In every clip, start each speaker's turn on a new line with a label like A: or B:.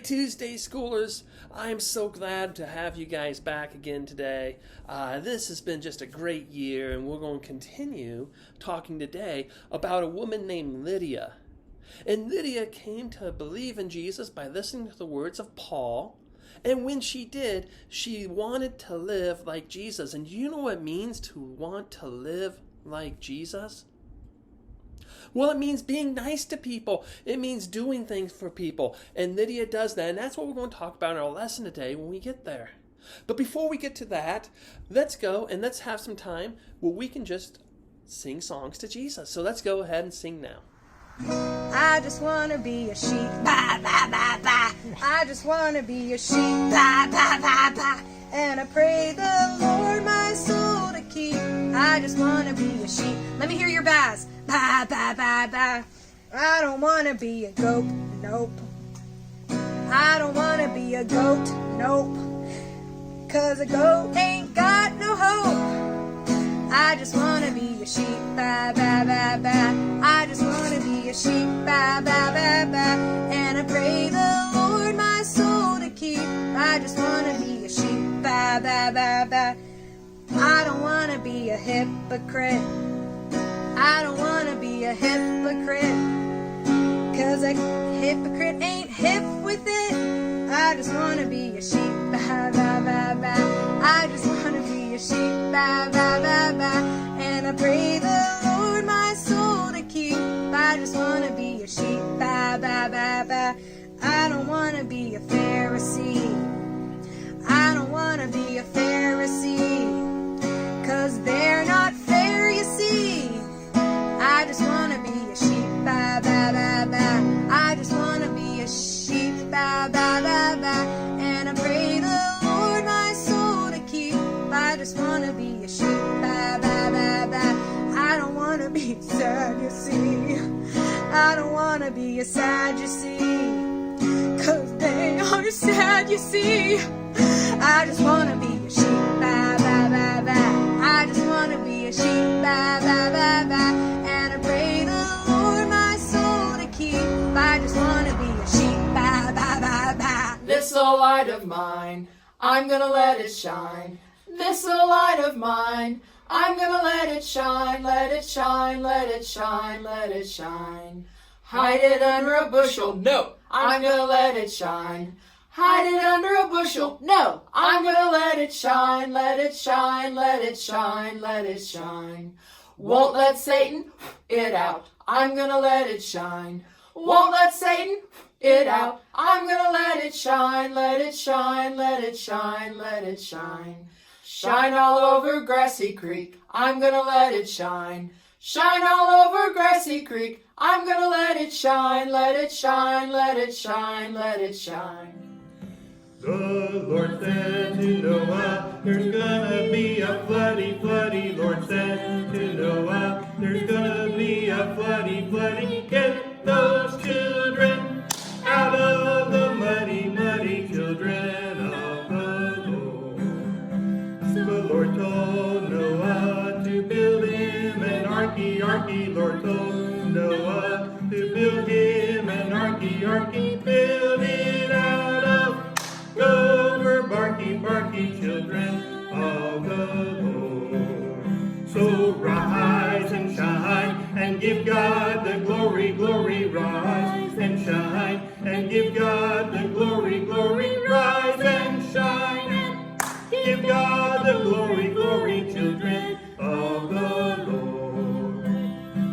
A: Tuesday, schoolers. I am so glad to have you guys back again today. This has been just a great year, and we're going to continue talking today about a woman named Lydia. And Lydia came to believe in Jesus by listening to the words of Paul. And when she did, she wanted to live like Jesus. And do you know what it means to want to live like Jesus? Well, it means being nice to people. It means doing things for people. And Lydia does that. And that's what we're going to talk about in our lesson today when we get there. But before we get to that, let's go and let's have some time where we can just sing songs to Jesus. So let's go ahead and sing now.
B: I just want to be a sheep, blah, blah, blah, blah. I just want to be a sheep, blah, blah, blah, blah. And I pray the Lord my soul to keep. I just want to be a sheep. Let me hear your bass. Bah, bah, bah, bah. I don't want to be a goat, nope. I don't want to be a goat, nope. 'Cause a goat ain't got no hope. I just want to be a sheep, bah, bah, bah, bah. I just want to be a sheep, bah, bah, bah, bah. And I pray the Lord my soul to keep. I just want to be a sheep, bah, bah, bah, bah. I don't want to be a hypocrite. I don't want to be a hypocrite. 'Cause a hypocrite ain't hip with it. I just want to be a sheep, bah, bah, bah, bah. I just want to be a sheep, bah, bah, bah, bah. And I pray the Lord my soul to keep. I just want to be a sheep, bah, bah, bah, bah. I don't want to be a Pharisee. I don't want to be a Pharisee. 'Cause they're not fair, you see. I just want to be a sheep, bah, bah, bah, bah. I just want to be a sheep, bah, bah, bah, bah. And I pray the Lord my soul to keep. I just want to be a sheep, bah, bah, bah, bah. I don't want to be sad, you see. I don't want to be a Sadducee. 'Cause they are sad, you see. I just want to be a sheep, bah, bah, bah, bah. I just want to be a sheep, bah, bah, bah, bah. And I pray the Lord my soul to keep. I just want to be a sheep, bah, bah, bah, bah.
C: This little light of mine, I'm gonna let it shine. This little light of mine, I'm gonna let it shine, let it shine, let it shine, let it shine. Hide it under a bushel, no, I'm gonna let it shine. Hide it under a bushel, no, I'm gonna let it shine, let it shine, let it shine, let it shine. Won't let Satan it out, I'm gonna let it shine. Won't let Satan it out, I'm gonna let it shine, let it shine, let it shine, let it shine. Shine all over Grassy Creek, I'm gonna let it shine. Shine all over Grassy Creek, I'm gonna let it shine, let it shine, let it shine, let it shine.
D: The Lord said to Noah, there's gonna be a floody, floody. Lord said to Noah, there's gonna be a floody, floody. Get those children out of the muddy, muddy children of the Lord. So the Lord told Noah to build him an arky, arky. Lord told Noah to build him an arky, arky. Build it out of over barky, barky children of the Lord. So rise and shine and give God the glory, glory. Rise and shine and give God the glory, glory. Rise and shine and give God the glory, glory, children of the Lord.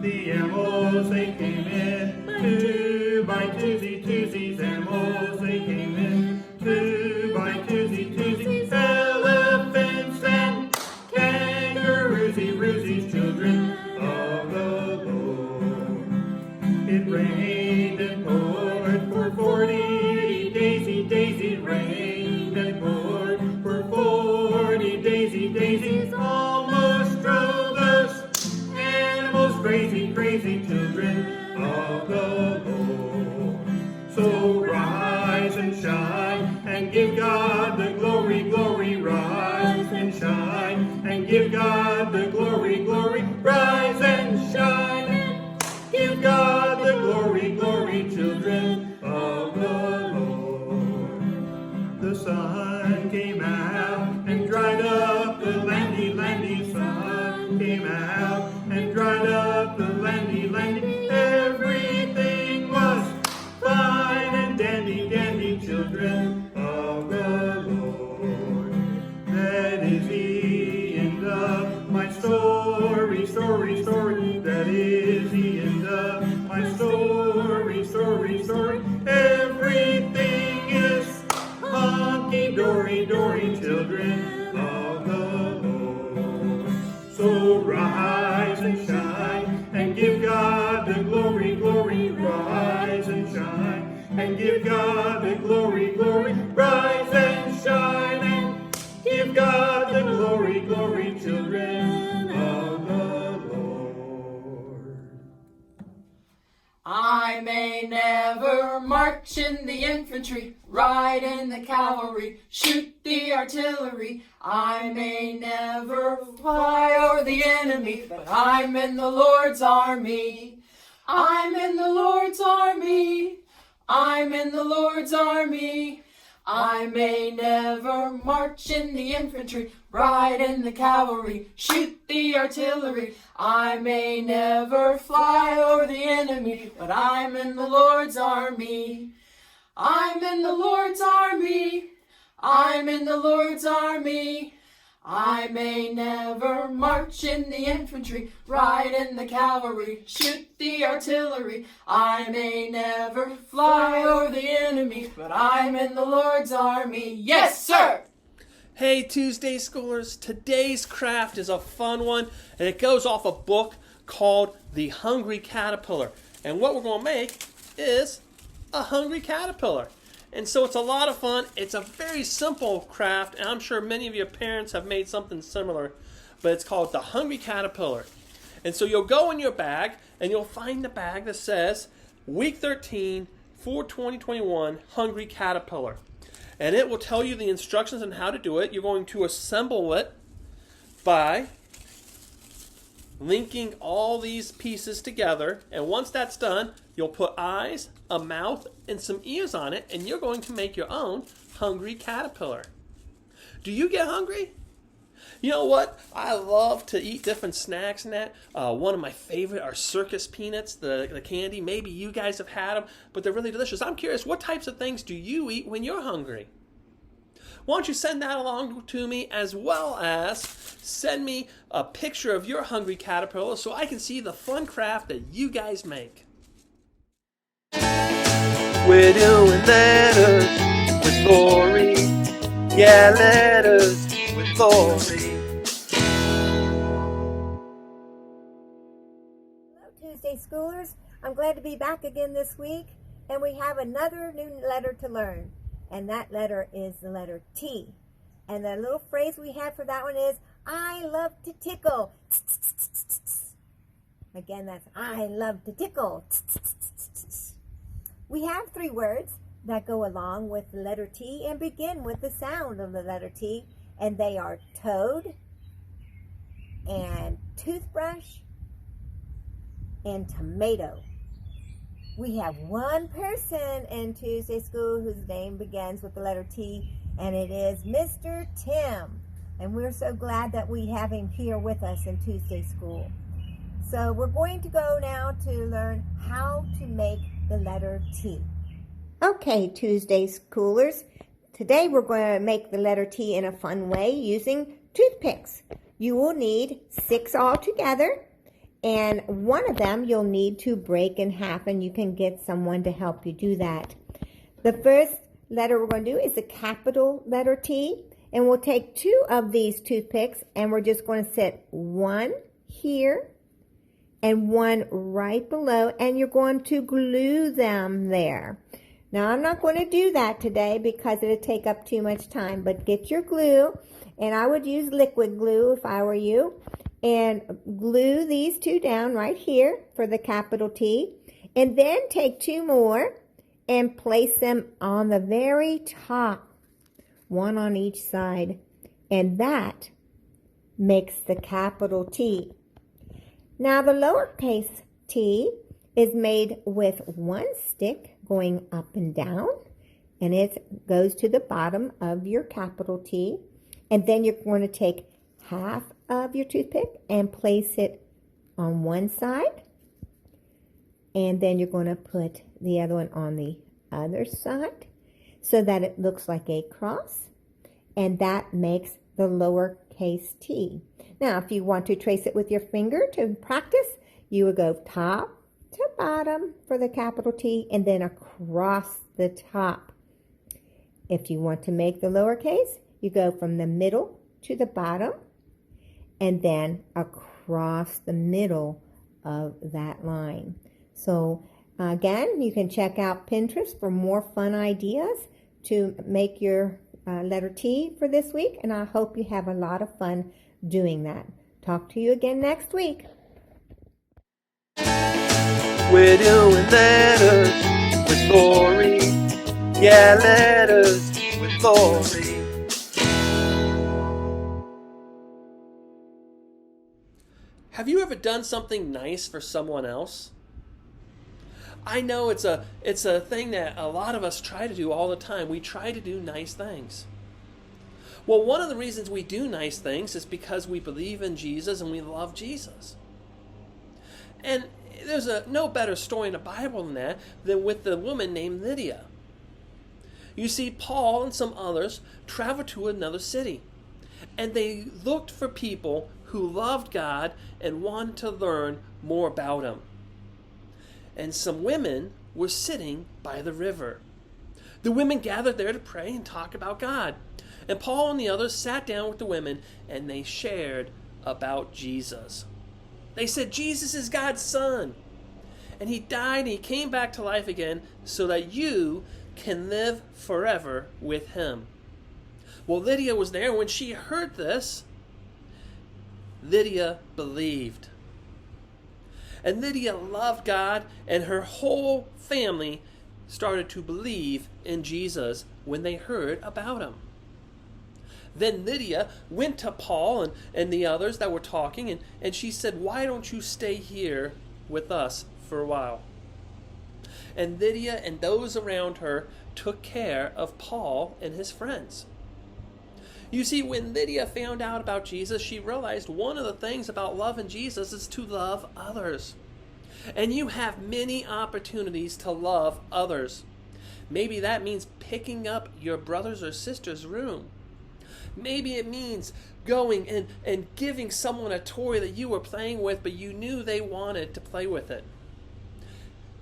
D: The animals they came in, two by twosies, animals they came in. Two by twosies, elephants and kangaroosies, children of the Lord. It rained and poured for 40 days, it rained and poured for 40 days, almost drove us animals crazy, crazy, children of the Lord. So rise and shine and give God the glory, glory. Rise and shine and give God the glory, glory. Rise and shine and give God the glory, glory, children of the Lord. mighty sun came out and dried up the landy. Everything was fine and dandy, children of the Lord. That is the end of my story. That is the end of my story. Everything is hunky-dory, children of the Lord. So rise and shine and give God the glory. Rise and shine and give God the glory. Rise and shine and give God the glory, children of the Lord.
C: I may never march in the infantry, ride in the cavalry, shoot the artillery. I may never fly over the enemy, but I'm in the Lord's army. I'm in the Lord's army. I'm in the Lord's army. I may never march in the infantry, ride in the cavalry, shoot the artillery. I may never fly over the enemy, but I'm in the Lord's army. I'm in the Lord's army. I'm in the Lord's army. I may never march in the infantry, ride in the cavalry, shoot the artillery. I may never fly over the enemy, but I'm in the Lord's army. Yes, sir!
A: Hey Tuesday Schoolers, today's craft is a fun one, and it goes off a book called The Hungry Caterpillar. And what we're going to make is a hungry caterpillar. And so it's a lot of fun. It's a very simple craft, and I'm sure many of your parents have made something similar, but it's called The Hungry Caterpillar. And so you'll go in your bag, and you'll find the bag that says Week 13 for 2021 Hungry Caterpillar. And it will tell you the instructions on how to do it. You're going to assemble it by linking all these pieces together. And once that's done, you'll put eyes, a mouth, and some ears on it, and you're going to make your own hungry caterpillar. Do you get hungry? You know what? I love to eat different snacks and that. One of my favorite are circus peanuts, the candy. Maybe you guys have had them, but they're really delicious. I'm curious, what types of things do you eat when you're hungry? Why don't you send that along to me, as well as send me a picture of your hungry caterpillar so I can see the fun craft that you guys make. We're doing letters with Lori. Yeah, letters with Lori.
E: Hello, Tuesday Schoolers. I'm glad to be back again this week, and we have another new letter to learn, and that letter is the letter T. And the little phrase we have for that one is, I love to tickle. Again, that's I love to tickle. We have 3 words that go along with the letter T and begin with the sound of the letter T, and they are toad and toothbrush and tomato. We have one person in Tuesday School whose name begins with the letter T, and it is Mr. Tim. And we're so glad that we have him here with us in Tuesday School. So we're going to go now to learn how to make the letter T. Okay, Tuesday Schoolers. Today we're going to make the letter T in a fun way using toothpicks. You will need 6 altogether, and one of them you'll need to break in half, and you can get someone to help you do that. The first letter we're going to do is the capital letter T, and we'll take 2 of these toothpicks, and we're just going to set one here and one right below, and you're going to glue them there. Now, I'm not going to do that today because it'll take up too much time, but get your glue, and I would use liquid glue if I were you, and glue these 2 down right here for the capital T, and then take 2 more and place them on the very top, one on each side, and that makes the capital T. Now, the lowercase t is made with 1 stick going up and down, and it goes to the bottom of your capital T, and then you're going to take half of your toothpick and place it on one side. And then you're going to put the other one on the other side so that it looks like a cross. And that makes the lowercase t. Now, if you want to trace it with your finger to practice, you would go top to bottom for the capital T and then across the top. If you want to make the lowercase, you go from the middle to the bottom and then across the middle of that line. So again, you can check out Pinterest for more fun ideas to make your letter T for this week, and I hope you have a lot of fun doing that. Talk to you again next week.
A: We're doing letters with Lori. Yeah, letters with Lori. Have you ever done something nice for someone else? I know it's a thing that a lot of us try to do all the time. We try to do nice things. Well, one of the reasons we do nice things is because we believe in Jesus and we love Jesus. And there's no better story in the Bible than with the woman named Lydia. You see, Paul and some others traveled to another city, and they looked for people who loved God and wanted to learn more about Him. And some women were sitting by the river. The women gathered there to pray and talk about God. And Paul and the others sat down with the women, and they shared about Jesus. They said, Jesus is God's Son. And He died and He came back to life again so that you can live forever with Him. Well, Lydia was there. When she heard this, Lydia believed. And Lydia loved God, and her whole family started to believe in Jesus when they heard about Him. Then Lydia went to Paul and the others that were talking, and she said, why don't you stay here with us for a while? And Lydia and those around her took care of Paul and his friends. You see, when Lydia found out about Jesus, she realized one of the things about loving Jesus is to love others. And you have many opportunities to love others. Maybe that means picking up your brother's or sister's room. Maybe it means going and giving someone a toy that you were playing with, but you knew they wanted to play with it.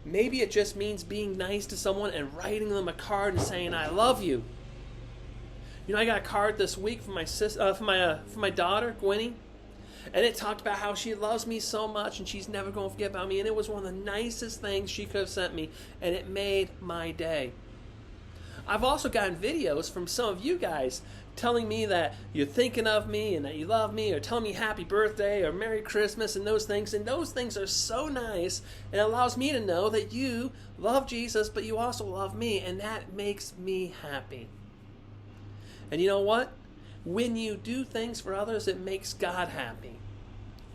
A: Maybe it just means being nice to someone and writing them a card and saying, I love you. You know, I got a card this week from my daughter, Gwenny, and it talked about how she loves me so much and she's never going to forget about me, and it was one of the nicest things she could have sent me, and it made my day. I've also gotten videos from some of you guys telling me that you're thinking of me and that you love me, or telling me happy birthday or Merry Christmas and those things are so nice, and it allows me to know that you love Jesus, but you also love me, and that makes me happy. And you know what? When you do things for others, it makes God happy.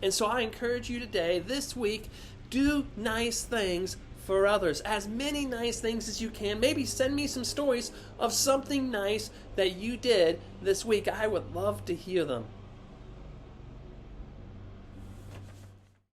A: And so I encourage you today, this week, do nice things for others. As many nice things as you can. Maybe send me some stories of something nice that you did this week. I would love to hear them.